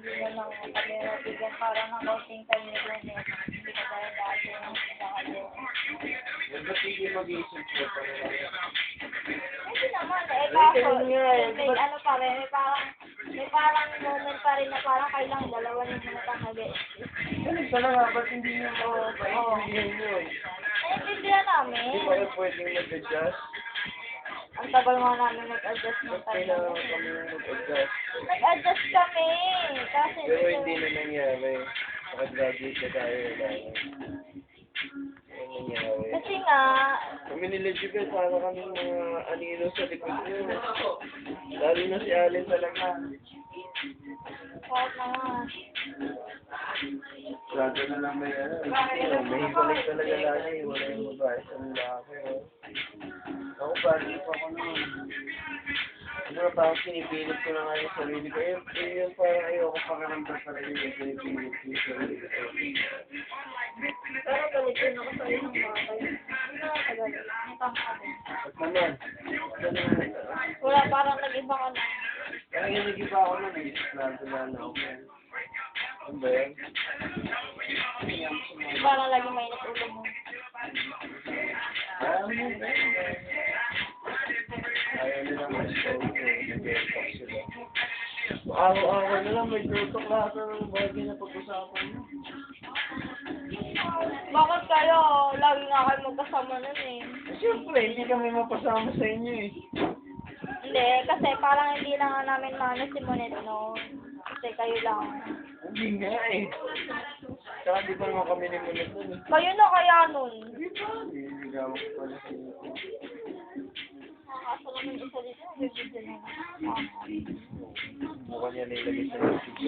hindi naman kami nabigyan parang ng coaching time ni Glenn. Hindi ka tayo dati ng sakalo. Ba't hindi mag-iisip ko pa rin? Hindi naman eh, kaso, may ano pa rin, may parang moment pa rin na parang kailang dalawa yung mga tanghali. Ganun talaga, ba't hindi nyo maintindihan yun? Naiintindihan namin. Hindi ba kayo pwedeng mag-adjust? Ang tagal nga namin nag-adjust ng Ba't time. kailangan kami mag-adjust? Nag-adjust kami. Kasi Pero hindi na nangyari. Nakagraduate na tayo. Ano nangyari? kasi nga, Kami ni Legibet, para kami mga anino sa likod nyo. Lalo na si Allen talaga. kahit naman. Lalo na lang may may hiwalay talaga lagi. Wala yung babae sa lalaki. Ako bagay pa ako naman. Ano na parang pinipilit ko na nga yung sarili ko. Yun parang ayoko pakaramdam pa rin yung pinipilit ko yung sarili ko. Pero galit yun ako sa isang bagay. Hindi na ako galit. Nakang kami. At naman, Wala, parang nag-iba ka na. parang yung nag-iba ako nun eh. Lalo ako. Ano ba yan? Parang lagi mainit ulo mo. Ayaw nila mag-show ko. Nag-talk sila. Araw-araw na lang may tutok lahat ng bagay na pag-usapan mo. Bakit kayo? Lagi nga kayo magkasama nun eh. Siyempre, hindi kami mapasama sa inyo eh. Hindi, kasi parang hindi na nga namin maano si Monet noon. Kasi kayo lang. Hindi nga eh. Saka di pa naman kami ni Mulit nun eh. Kayo na kaya nun. Hindi ka ako pala sa inyo. Nakakasal naman isa dito. Bibigyan na lang. Mukha niya nilagay sa YouTube siya.